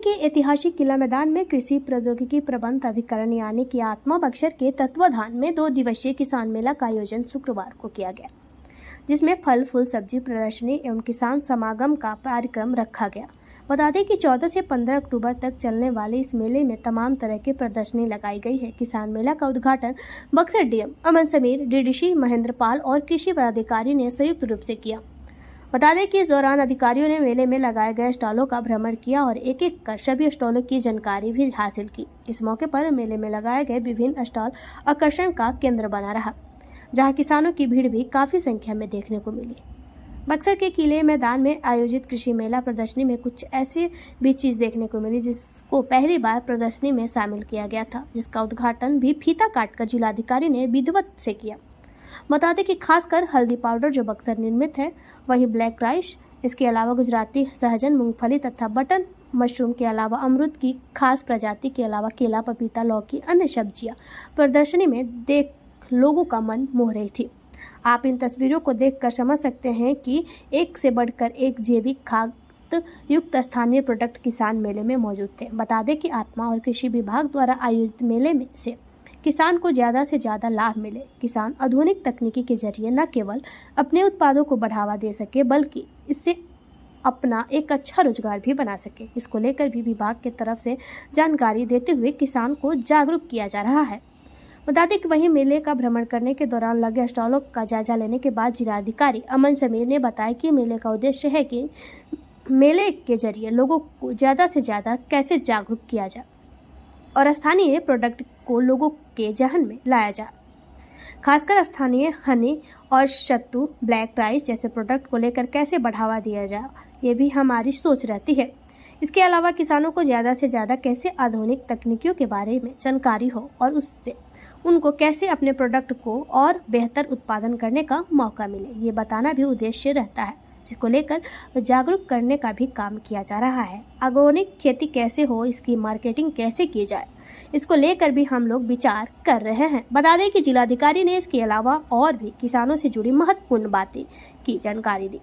के ऐतिहासिक किला मैदान में कृषि प्रौद्योगिकी प्रबंध अभिकरण यानी कि आत्मा बक्सर के तत्वाधान में 2 दिवसीय किसान मेला का आयोजन शुक्रवार को किया गया, जिसमें फल फूल सब्जी प्रदर्शनी एवं किसान समागम का कार्यक्रम रखा गया। बता दें कि 14 से 15 अक्टूबर तक चलने वाले इस मेले में तमाम तरह की प्रदर्शनी लगाई गई है। किसान मेला का उद्घाटन बक्सर डीएम अमन समीर, डीडीसी महेंद्र पाल और कृषि पदाधिकारी ने संयुक्त रूप से किया। बता दें कि इस दौरान अधिकारियों ने मेले में लगाए गए स्टॉलों का भ्रमण किया और एक एक कर सभी स्टॉलों की जानकारी भी हासिल की। इस मौके पर मेले में लगाए गए विभिन्न स्टॉल आकर्षण का केंद्र बना रहा, जहां किसानों की भीड़ भी काफी संख्या में देखने को मिली। बक्सर के किले मैदान में आयोजित कृषि मेला प्रदर्शनी में कुछ ऐसी भी चीज देखने को मिली जिसको पहली बार प्रदर्शनी में शामिल किया गया था, जिसका उद्घाटन भी फीता काटकर जिलाधिकारी ने विधिवत से किया। बता दें कि खासकर हल्दी पाउडर जो बक्सर निर्मित है, वहीं ब्लैक राइस, इसके अलावा गुजराती सहजन, मूंगफली तथा बटन मशरूम के अलावा अमरूद की खास प्रजाति के अलावा केला, पपीता, लौकी, अन्य सब्जियां प्रदर्शनी में देख लोगों का मन मोह रही थी। आप इन तस्वीरों को देखकर समझ सकते हैं कि एक से बढ़कर एक जैविक खाद युक्त स्थानीय प्रोडक्ट किसान मेले में मौजूद थे। बता दें कि आत्मा और कृषि विभाग द्वारा आयोजित मेले में से किसान को ज़्यादा से ज़्यादा लाभ मिले। किसान आधुनिक तकनीकी के जरिए न केवल अपने उत्पादों को बढ़ावा दे सके, बल्कि इससे अपना एक अच्छा रोजगार भी बना सके। इसको लेकर भी विभाग की तरफ से जानकारी देते हुए किसान को जागरूक किया जा रहा है। बता दें कि वहीं मेले का भ्रमण करने के दौरान लगे स्टॉलों का जायजा लेने के बाद जिलाधिकारी अमन समीर ने बताया कि मेले का उद्देश्य है कि मेले के जरिए लोगों को ज़्यादा से ज़्यादा कैसे जागरूक किया जाए और स्थानीय प्रोडक्ट को लोगों के जहन में लाया जाए। खासकर स्थानीय हनी और सत्तू, ब्लैक राइस जैसे प्रोडक्ट को लेकर कैसे बढ़ावा दिया जाए, ये भी हमारी सोच रहती है। इसके अलावा किसानों को ज़्यादा से ज़्यादा कैसे आधुनिक तकनीकियों के बारे में जानकारी हो और उससे उनको कैसे अपने प्रोडक्ट को और बेहतर उत्पादन करने का मौका मिले, ये बताना भी उद्देश्य रहता है, जिसको लेकर जागरूक करने का भी काम किया जा रहा है। ऑर्गेनिक खेती कैसे हो, इसकी मार्केटिंग कैसे की जाए, इसको लेकर भी हम लोग विचार कर रहे हैं। बता दें कि जिलाधिकारी ने इसके अलावा और भी किसानों से जुड़ी महत्वपूर्ण बातें की जानकारी दी।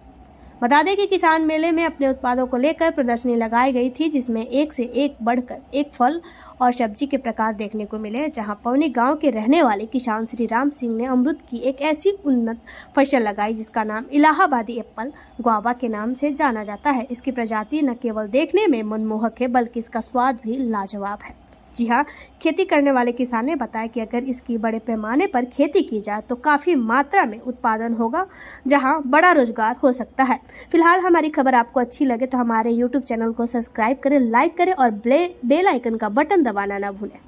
बता दें कि किसान मेले में अपने उत्पादों को लेकर प्रदर्शनी लगाई गई थी, जिसमें एक से एक बढ़कर एक फल और सब्जी के प्रकार देखने को मिले। जहां पवनी गांव के रहने वाले किसान श्री राम सिंह ने अमरूद की एक ऐसी उन्नत फसल लगाई जिसका नाम इलाहाबादी एप्पल गुआवा के नाम से जाना जाता है। इसकी प्रजाति न केवल देखने में मनमोहक है, बल्कि इसका स्वाद भी लाजवाब है। जी हाँ, खेती करने वाले किसान ने बताया कि अगर इसकी बड़े पैमाने पर खेती की जाए तो काफ़ी मात्रा में उत्पादन होगा, जहां बड़ा रोजगार हो सकता है। फिलहाल हमारी खबर आपको अच्छी लगे तो हमारे YouTube चैनल को सब्सक्राइब करें, लाइक करें और बेल आइकन का बटन दबाना ना भूलें।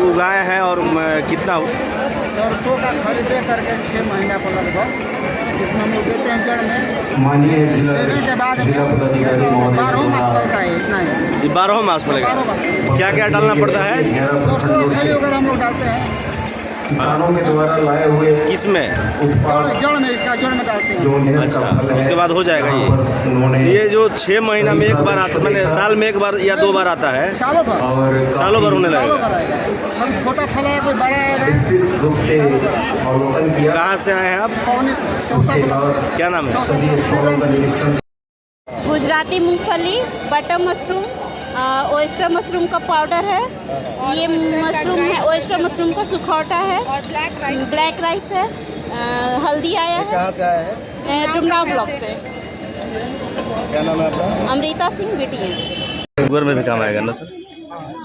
उगाए हैं और कितना सरसों का खरीदे करके 6 महीना पर लगभग, जिसमें हम लोग देते हैं जड़ में माननीय देने के बाद 12 मास पड़ता है। इतना ही 12 मास पड़ेगा। क्या क्या डालना पड़ता है? सरसों खली वगैरह हम लोग डालते हैं किसानों के द्वारा लाए हुए किसमें? जड़ में, इसका जड़ में डालते हैं। अच्छा, उसके बाद हो जाएगा ये जो 6 महीना में एक बार आता, मैंने साल में एक बार या 2 बार आता है, सालों भर होने लगेगा। हम छोटा फल है, कोई बड़ा है। कहाँ से आए हैं आप? क्या नाम है? गुजराती मूंगफली, बटर मशरूम, ओयस्टर मशरूम का पाउडर है, ये मशरूम है, ओयस्टर मशरूम का सुखौटा है, और ब्लैक राइस है, हल्दी आया है। कहाँ से आया है? डुमराव ब्लॉक से। क्या नाम है आपका? अमृता सिंह बेटी। शुगर में भी काम आएगा ना सर?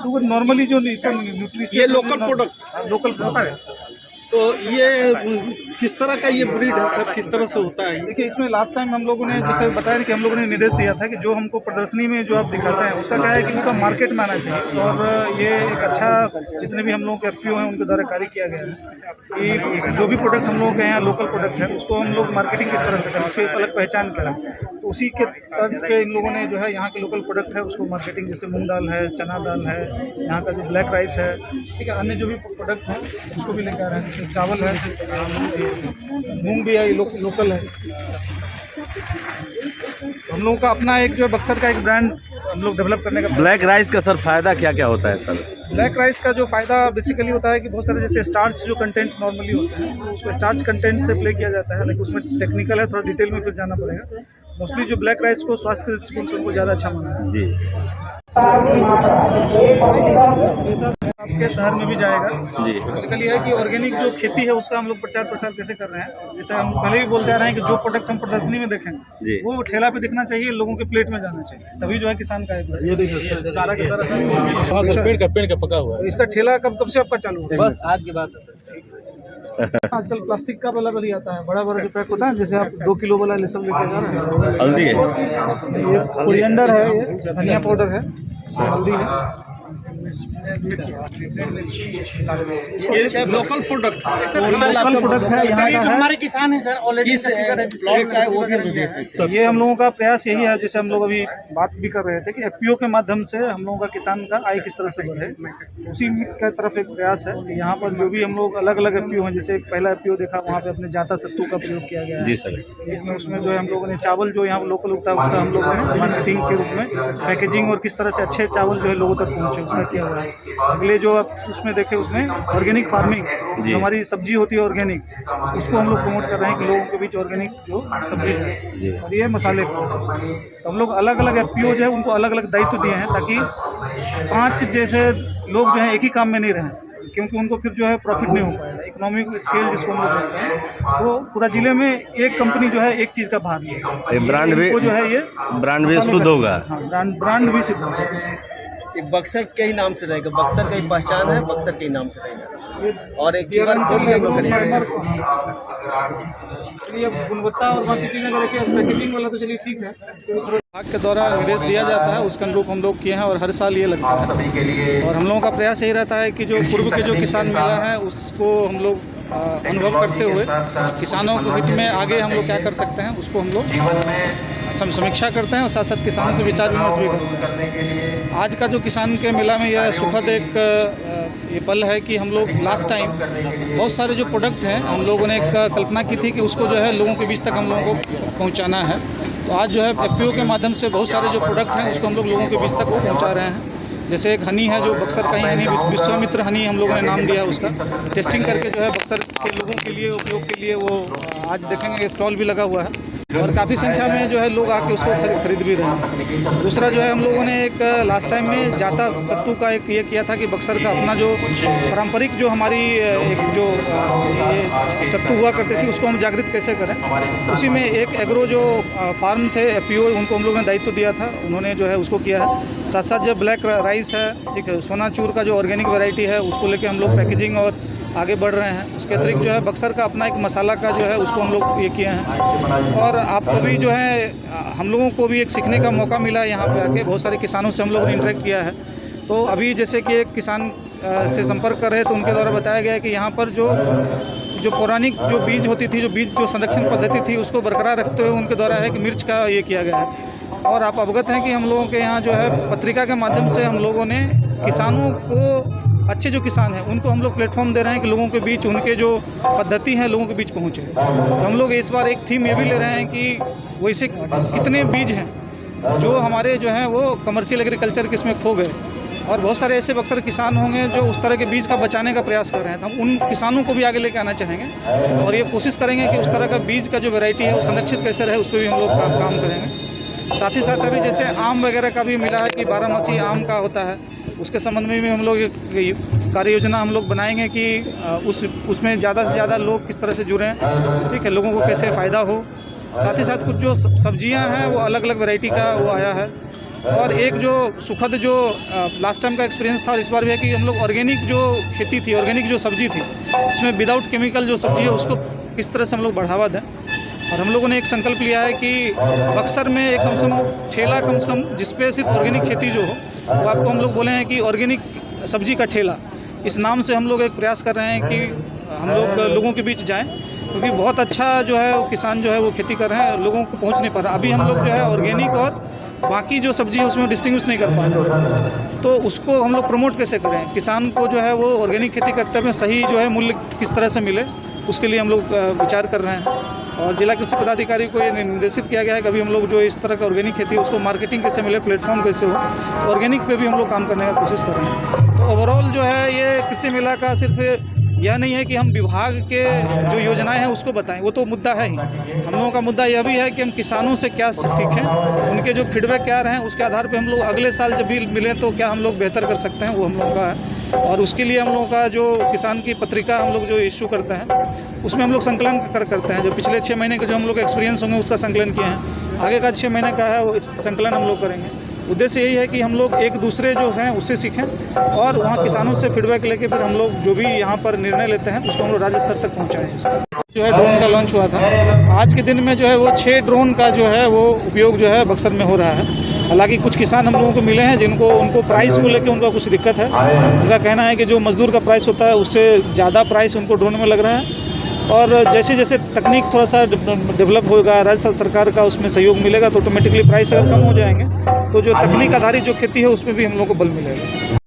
शुगर नॉर्मली जो न्यूट्रिशन, ये लोकल प्रोडक्ट है। तो ये किस तरह का ये ब्रीड है सर, किस तरह से होता है? देखिए, इसमें लास्ट टाइम हम लोगों ने जैसे बताया कि हम लोगों ने निर्देश दिया था कि जो हमको प्रदर्शनी में जो आप दिखाते हैं उसका क्या है कि उसका मार्केट में आना चाहिए, और ये एक अच्छा, जितने भी हम लोगों के FPO हैं उनके द्वारा कार्य किया गया है कि जो भी प्रोडक्ट हम लोगों के यहाँ लोकल प्रोडक्ट है उसको हम लोग मार्केटिंग किस तरह से करें, उसकी एक अलग पहचान करें। तो उसी के तर्ज पे इन लोगों ने जो है यहाँ के लोकल प्रोडक्ट है उसको मार्केटिंग, जैसे मूँग दाल है, चना दाल है, यहाँ का जो ब्लैक राइस है, ठीक है, अन्य जो भी प्रोडक्ट हैं उसको भी लेकर आ रहे हैं। जैसे चावल है, मूंग भी है, लोकल है। हम लोगों का अपना एक जो बक्सर का एक ब्रांड हम लोग डेवलप करने का। ब्लैक राइस का सर फायदा क्या क्या होता है सर? ब्लैक राइस का जो फ़ायदा बेसिकली होता है कि बहुत सारे जैसे स्टार्च जो कंटेंट नॉर्मली होते हैं तो उसको स्टार्च कंटेंट से प्ले किया जाता है, लेकिन उसमें टेक्निकल है, थोड़ा डिटेल में फिर जाना पड़ेगा। मोस्टली जो ब्लैक राइस को स्वास्थ्य के दृष्टिकोण से उनको ज़्यादा अच्छा माना है। जी आपके शहर में भी जाएगा। जी बेसिकली है कि ऑर्गेनिक जो खेती है उसका हम लोग प्रचार प्रसार कैसे कर रहे हैं। जैसे हम पहले भी बोलते आ रहे हैं कि जो प्रोडक्ट हम प्रदर्शनी में देखें जी। वो ठेला पे दिखना चाहिए, लोगों के प्लेट में जाना चाहिए, तभी जो है किसान का ये देखिए सारा का सारा पेड़ का पका हुआ तो इसका ठेला कब से आपका चालू होगा? बस आज के बाद से सर। आजकल प्लास्टिक का वाला भी आता है, बड़ा बड़ा जो पैक होता है, जैसे आप 2 किलो वाला ये सब लेके जा रहे हैं। हल्दी है, ये कोरिएंडर है, ये धनिया पाउडर है, हल्दी है, ये लोकल प्रोडक्ट लोकल प्रोडक्ट है, यहाँ का है। हमारे किसान हैं सर ऑलरेडी ये हम लोगों का प्रयास यही है, जैसे हम लोग अभी बात भी कर रहे थे कि एफपीओ के माध्यम से हम लोगों का किसान का आय किस तरह से बढ़े, उसी की तरफ एक प्रयास है कि यहाँ पर जो भी हम लोग अलग अलग एफपीओ हैं, जैसे पहला एफपीओ देखा वहाँ पे अपने जाता सत्तू का प्रयोग किया गया है। जी सर। इसमें उसमें जो है हम लोगों ने चावल जो यहाँ लोकल उगता है उसका हम लोगों ने मार्केटिंग के रूप में पैकेजिंग और किस तरह से अच्छे चावल जो है लोगों तक पहुँचे उसका किया हुआ है। अगले जो आप उसमें देखे उसमें ऑर्गेनिक फार्मिंग जो हमारी सब्जी होती है ऑर्गेनिक, उसको हम लोग प्रमोट कर रहे हैं कि लोगों के बीच ऑर्गेनिक जो सब्जी है और ये मसाले का। तो हम लोग अलग अलग एफपीओ जो है उनको अलग अलग दायित्व दिए हैं ताकि 5 जैसे लोग जो है एक ही काम में नहीं रहें, क्योंकि उनको फिर जो है प्रॉफिट नहीं हो पाएगा। इकोनॉमिक स्केल जिसको हम लोग बोलते हैं, वो पूरा जिले में एक कंपनी जो है एक चीज़ का भाग है, ब्रांड भी जो है ये ब्रांड भी शुद्ध होगा। हाँ, ब्रांड भी शुद्ध होगा। ये बक्सर के ही नाम से रहेगा, बक्सर का ही पहचान है, बक्सर के ही नाम से रहेगा। और एक गुणवत्ता और बाकी चीज़ें देखिए, पैकेजिंग वाला तो चलिए ठीक है, विभाग के द्वारा निर्देश दिया जाता है, उसके अनुरूप हम लोग किए हैं और हर साल ये लगता है। और हम लोगों का प्रयास यही रहता है कि जो पूर्व के जो किसान मेला है उसको हम लोग अनुभव करते हुए किसानों के हित में आगे हम लोग क्या कर सकते हैं उसको हम लोग समीक्षा करते हैं और साथ साथ किसानों से विचार विमर्श भी करते हैं। आज का जो किसान के मेला में यह सुखद एक ये पल है कि हम लोग लास्ट टाइम बहुत सारे जो प्रोडक्ट हैं हम लोगों ने एक कल्पना की थी कि उसको जो है लोगों के बीच तक हम लोगों को पहुंचाना है। तो आज जो है एफपीओ के माध्यम से बहुत सारे जो प्रोडक्ट हैं उसको हम लोग लोगों के बीच तक वो पहुँचा रहे हैं। जैसे एक हनी है जो बक्सर का ही हनी, विश्वामित्र हनी हम लोगों ने नाम दिया है, उसका टेस्टिंग करके जो है बक्सर के लोगों के लिए उपयोग के लिए वो आज देखेंगे स्टॉल भी लगा हुआ है और काफ़ी संख्या में जो है लोग आके उसको खरीद भी रहे हैं। दूसरा जो है हम लोगों ने एक लास्ट टाइम में जाता सत्तू का एक ये किया था कि बक्सर का अपना जो पारंपरिक जो हमारी एक जो सत्तू हुआ करती थी उसको हम जागृत कैसे करें। उसी में एक एग्रो जो फार्म थे एफपीओ, उनको हम लोगों ने दायित्व दिया था, उन्होंने जो है उसको किया है। साथ साथ जो ब्लैक राइस है, ठीक है, सोनाचूर का जो ऑर्गेनिक वैरायटी है उसको लेके हम लोग पैकेजिंग और आगे बढ़ रहे हैं। उसके अतिरिक्त जो है बक्सर का अपना एक मसाला का जो है उसको हम लोग ये किए हैं। और आपको भी जो है हम लोगों को भी एक सीखने का मौका मिला यहाँ पे आके, बहुत सारे किसानों से हम लोगों ने इंटरेक्ट किया है। तो अभी जैसे कि एक किसान से संपर्क कर रहे तो उनके द्वारा बताया गया है कि यहाँ पर जो पौराणिक जो बीज होती थी, जो बीज जो संरक्षण पद्धति थी उसको बरकरार रखते हुए उनके द्वारा है कि मिर्च का ये किया गया है। और आप अवगत हैं कि हम लोगों के यहाँ जो है पत्रिका के माध्यम से हम लोगों ने किसानों को, अच्छे जो किसान हैं उनको हम लोग प्लेटफॉर्म दे रहे हैं कि लोगों के बीच उनके जो पद्धति है लोगों के बीच पहुँचे। तो हम लोग इस बार एक थीम ये भी ले रहे हैं कि वैसे कितने बीज हैं जो हमारे जो हैं वो कमर्शियल एग्रीकल्चर के इसमें खो गए, और बहुत सारे ऐसे बक्सर किसान होंगे जो उस तरह के बीज का बचाने का प्रयास कर रहे हैं। तो हम उन किसानों को भी आगे लेके आना चाहेंगे और ये कोशिश करेंगे कि उस तरह का बीज का जो वैरायटी है वो संरक्षित कैसे रहे, उस पर भी हम लोग काम करेंगे। साथ ही साथ अभी जैसे आम वगैरह का भी मिला है कि 12मासी आम का होता है, उसके संबंध में भी हम लोग कार्य योजना हम लोग बनाएंगे कि उसमें ज़्यादा से ज़्यादा लोग किस तरह से जुड़ें, ठीक है, लोगों को कैसे फ़ायदा हो। साथ ही साथ कुछ जो सब्जियां हैं वो अलग अलग वैरायटी का वो आया है। और एक जो सुखद जो लास्ट टाइम का एक्सपीरियंस था और इस बार भी है कि हम लोग ऑर्गेनिक जो खेती थी, ऑर्गेनिक जो सब्जी थी, इसमें विदाउट केमिकल जो सब्जी है उसको किस तरह से हम लोग बढ़ावा दें। और हम लोगों ने एक संकल्प लिया है कि बक्सर में एक कम से कम जिसपे सिर्फ ऑर्गेनिक खेती जो हो वो आपको हम लोग बोले हैं कि ऑर्गेनिक सब्जी का ठेला, इस नाम से हम लोग एक प्रयास कर रहे हैं कि हम लोग लोगों के बीच जाएं, क्योंकि बहुत अच्छा जो है वो किसान जो है वो खेती कर रहे हैं, लोगों को पहुंच नहीं पा रहा। अभी हम लोग जो है ऑर्गेनिक और बाकी जो सब्जी है उसमें डिस्टिंग्विश नहीं कर पा रहे, तो उसको हम लोग प्रमोट कैसे करें, किसान को जो है वो ऑर्गेनिक खेती करते हुए सही जो है मूल्य किस तरह से मिले, उसके लिए हम लोग विचार कर रहे हैं। और जिला कृषि पदाधिकारी को ये निर्देशित किया गया है कि अभी हम लोग जो इस तरह का ऑर्गेनिक खेती है उसको मार्केटिंग कैसे मिले, प्लेटफॉर्म कैसे हो, ऑर्गेनिक पे भी हम लोग काम करने की कोशिश कर रहे हैं। तो ओवरऑल जो है ये कृषि मेला का सिर्फ यह नहीं है कि हम विभाग के जो योजनाएं हैं उसको बताएं, वो तो मुद्दा है ही। हम लोगों का मुद्दा यह भी है कि हम किसानों से क्या सीखें, उनके जो फीडबैक क्या रहे हैं उसके आधार पे हम लोग अगले साल जब भी मिलें तो क्या हम लोग बेहतर कर सकते हैं, वो हम लोगों का है। और उसके लिए हम लोगों का जो किसान की पत्रिका हम लोग जो इशू करते हैं उसमें हम लोग संकलन करते हैं। जो पिछले 6 महीने के जो हम लोग एक्सपीरियंस होंगे उसका संकलन किए हैं, आगे का 6 महीने का है वो संकलन हम लोग करेंगे। उद्देश्य यही है कि हम लोग एक दूसरे जो हैं उससे सीखें और वहाँ किसानों से फीडबैक लेके फिर हम लोग जो भी यहाँ पर निर्णय लेते हैं उसको हम लोग राज्य स्तर तक पहुँचाएँ। जो है ड्रोन का लॉन्च हुआ था, आज के दिन में जो है वो 6 ड्रोन का जो है वो उपयोग जो है बक्सर में हो रहा है। हालांकि कुछ किसान हम लोगों को मिले हैं उनको प्राइस को लेकर उनका कुछ दिक्कत है। उनका कहना है कि जो मजदूर का प्राइस होता है उससे ज़्यादा प्राइस उनको ड्रोन में लग रहा है, और जैसे जैसे तकनीक थोड़ा सा डेवलप होगा, राज्य सरकार का उसमें सहयोग मिलेगा तो ऑटोमेटिकली प्राइस अगर कम हो जाएंगे तो जो तकनीक आधारित जो खेती है उसमें भी हम लोग को बल मिलेगा।